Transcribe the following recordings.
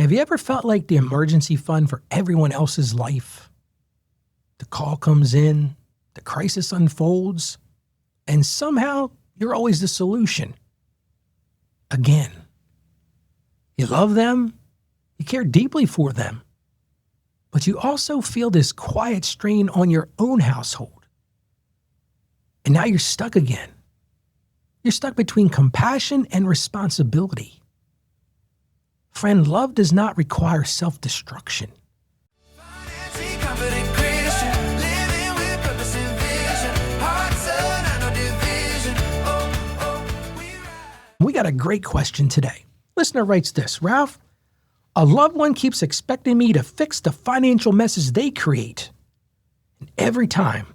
Have you ever felt like the emergency fund for everyone else's life? The call comes in, the crisis unfolds, and somehow you're always the solution. Again, you love them, you care deeply for them, but you also feel this quiet strain on your own household. And now you're stuck again. You're stuck between compassion and responsibility. Friend, love does not require self-destruction. We got a great question today. Listener writes this: Ralph, a loved one keeps expecting me to fix the financial messes they create. And every time,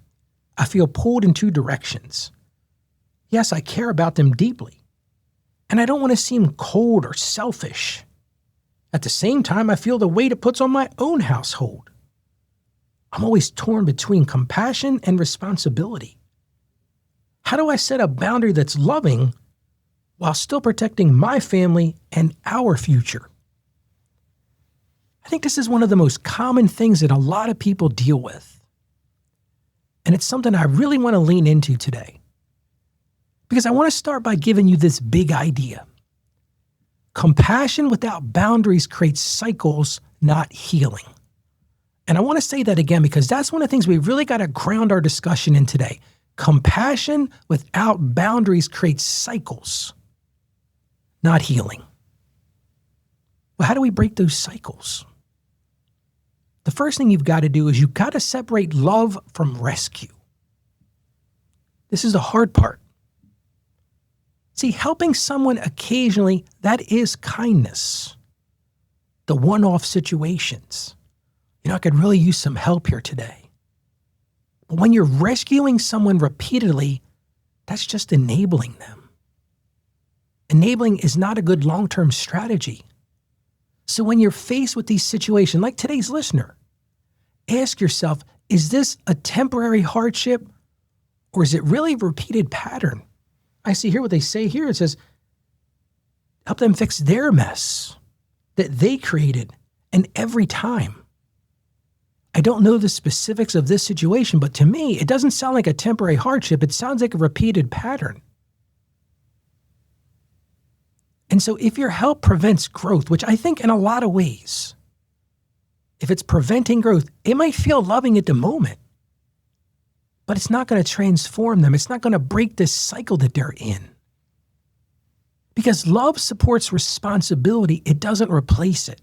I feel pulled in two directions. Yes, I care about them deeply, and I don't want to seem cold or selfish. At the same time, I feel the weight it puts on my own household. I'm always torn between compassion and responsibility. How do I set a boundary that's loving while still protecting my family and our future? I think this is one of the most common things that a lot of people deal with. And it's something I really want to lean into today. Because I want to start by giving you this big idea. Compassion without boundaries creates cycles, not healing. And I want to say that again because that's one of the things we really got to ground our discussion in today. Compassion without boundaries creates cycles, not healing. Well, how do we break those cycles? The first thing you've got to do is you've got to separate love from rescue. This is the hard part. See, helping someone occasionally, that is kindness. The one-off situations. I could really use some help here today. But when you're rescuing someone repeatedly, that's just enabling them. Enabling is not a good long-term strategy. So when you're faced with these situations, like today's listener, ask yourself, is this a temporary hardship or is it really a repeated pattern? I see here what they say here. It says, help them fix their mess that they created, and every time. I don't know the specifics of this situation, but to me, it doesn't sound like a temporary hardship. It sounds like a repeated pattern. And so if your help prevents growth, which I think in a lot of ways, if it's preventing growth, it might feel loving at the moment, but it's not going to transform them. It's not going to break this cycle that they're in. Because love supports responsibility. It doesn't replace it.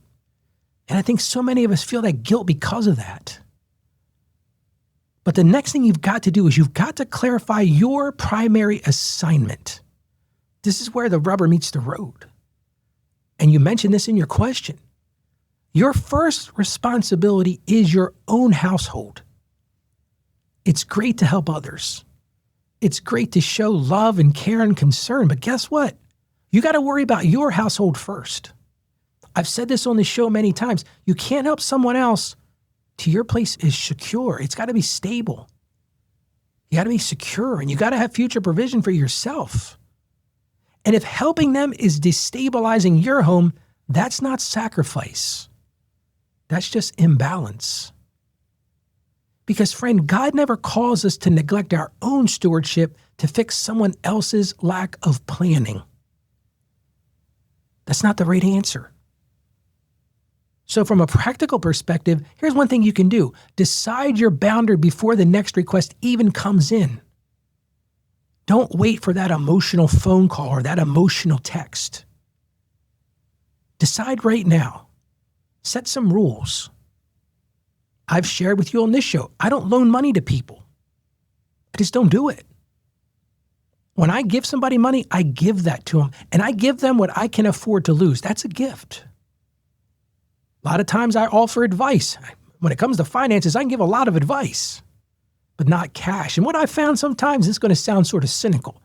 And I think so many of us feel that guilt because of that. But the next thing you've got to do is you've got to clarify your primary assignment. This is where the rubber meets the road. And you mentioned this in your question. Your first responsibility is your own household. It's great to help others. It's great to show love and care and concern, but guess what? You got to worry about your household first. I've said this on the show many times. You can't help someone else till your place is secure. It's got to be stable. You got to be secure, and you got to have future provision for yourself. And if helping them is destabilizing your home, that's not sacrifice. That's just imbalance. Because, friend, God never calls us to neglect our own stewardship to fix someone else's lack of planning. That's not the right answer. So from a practical perspective, here's one thing you can do. Decide your boundary before the next request even comes in. Don't wait for that emotional phone call or that emotional text. Decide right now. Set some rules. I've shared with you on this show, I don't loan money to people. I just don't do it. When I give somebody money, I give that to them, and I give them what I can afford to lose. That's a gift. A lot of times I offer advice. When it comes to finances, I can give a lot of advice, but not cash. And what I found sometimes, it's going to sound sort of cynical.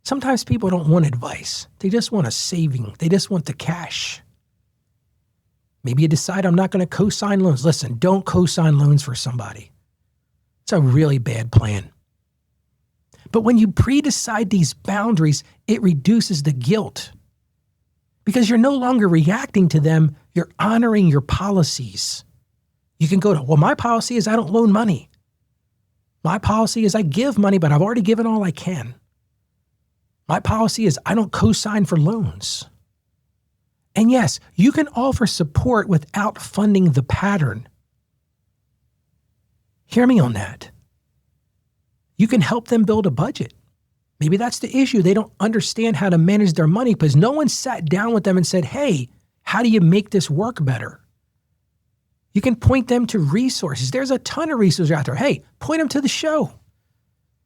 Sometimes people don't want advice. They just want a saving. They just want the cash. Maybe you decide I'm not going to co-sign loans. Listen, don't co-sign loans for somebody. It's a really bad plan. But when you pre-decide these boundaries, it reduces the guilt. because you're no longer reacting to them. You're honoring your policies. You can go to, well, my policy is I don't loan money. My policy is I give money, but I've already given all I can. My policy is I don't co-sign for loans. And yes, you can offer support without funding the pattern. Hear me on that. You can help them build a budget. Maybe that's the issue. They don't understand how to manage their money because no one sat down with them and said, hey, how do you make this work better? You can point them to resources. There's a ton of resources out there. Hey, point them to the show.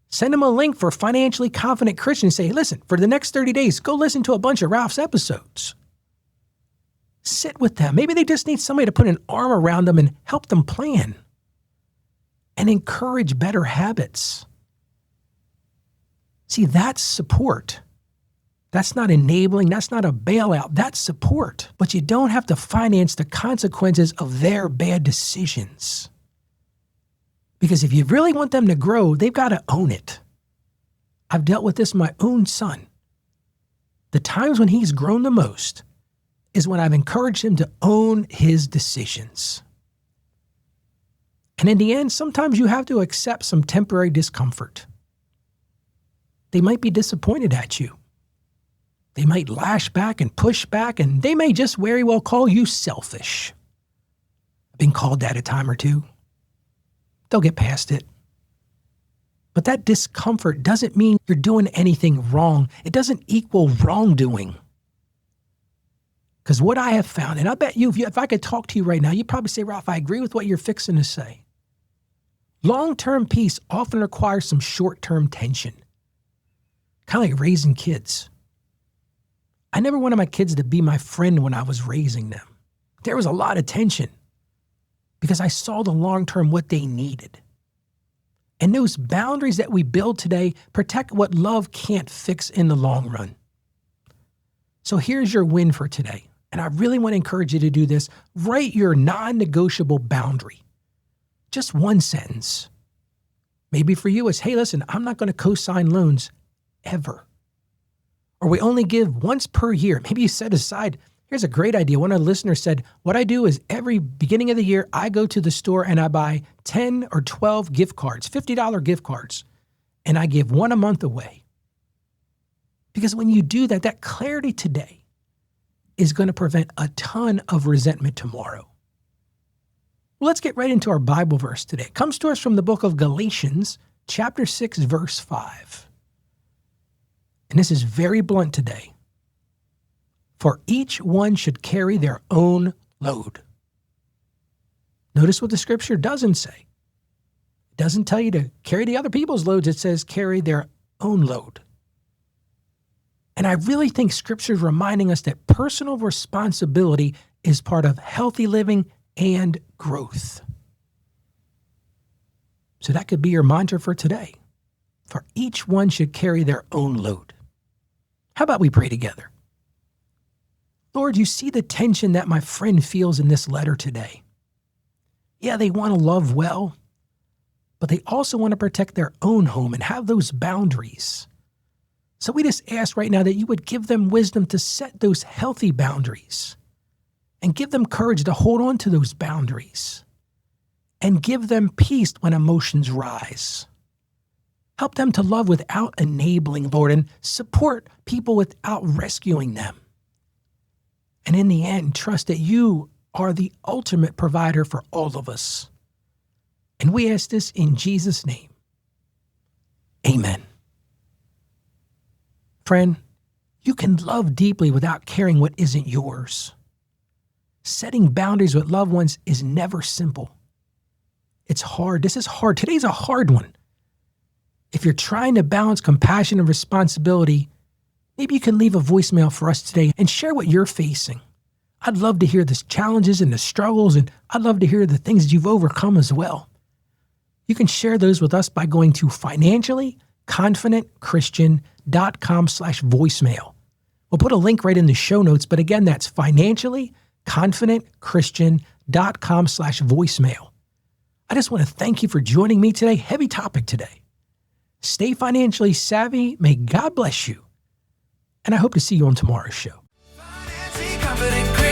Send them a link for financially confident Christians. Say, listen, for the next 30 days, go listen to a bunch of Ralph's episodes. Sit with them. Maybe they just need somebody to put an arm around them and help them plan and encourage better habits. See, that's support. That's not enabling. That's not a bailout. That's support. But you don't have to finance the consequences of their bad decisions. Because if you really want them to grow, they've got to own it. I've dealt with this with my own son. The times when he's grown the most is when I've encouraged him to own his decisions. And in the end, sometimes you have to accept some temporary discomfort. They might be disappointed at you. They might lash back and push back, and they may just very well call you selfish. I've been called that a time or two. They'll get past it. But that discomfort doesn't mean you're doing anything wrong. It doesn't equal wrongdoing. Because what I have found, and I bet you, if I could talk to you right now, you'd probably say, Ralph, I agree with what you're fixing to say. Long-term peace often requires some short-term tension. Kind of like raising kids. I never wanted my kids to be my friend when I was raising them. There was a lot of tension because I saw the long-term what they needed. And those boundaries that we build today protect what love can't fix in the long run. So here's your win for today. And I really want to encourage you to do this. Write your non-negotiable boundary. Just one sentence. Maybe for you it's, hey, listen, I'm not going to co-sign loans ever. Or we only give once per year. Maybe you set aside, here's a great idea. One of the listeners said, what I do is every beginning of the year, I go to the store and I buy 10 or 12 gift cards, $50 gift cards, and I give one a month away. Because when you do that, that clarity today is going to prevent a ton of resentment tomorrow. Well, let's get right into our Bible verse today. It comes to us from the book of Galatians, chapter 6, verse 5. And this is very blunt today. For each one should carry their own load. Notice what the scripture doesn't say. It doesn't tell you to carry the other people's loads. It says carry their own load. And I really think scripture is reminding us that personal responsibility is part of healthy living and growth. So that could be your mantra for today. For each one should carry their own load. How about we pray together? Lord, you see the tension that my friend feels in this letter today. Yeah, they want to love well, but they also want to protect their own home and have those boundaries. So we just ask right now that you would give them wisdom to set those healthy boundaries and give them courage to hold on to those boundaries and give them peace when emotions rise. Help them to love without enabling, Lord, and support people without rescuing them. And in the end, trust that you are the ultimate provider for all of us. And we ask this in Jesus' name. Amen. Friend, you can love deeply without caring what isn't yours. Setting boundaries with loved ones is never simple. It's hard. This is hard. Today's a hard one. If you're trying to balance compassion and responsibility, maybe you can leave a voicemail for us today and share what you're facing. I'd love to hear the challenges and the struggles, and I'd love to hear the things you've overcome as well. You can share those with us by going to financiallyconfidentchristian.com/voicemail. We'll put a link right in the show notes, but again, that's financiallyconfidentchristian.com/voicemail. I just want to thank you for joining me today. Heavy topic today. Stay financially savvy. May God bless you. And I hope to see you on tomorrow's show. confident.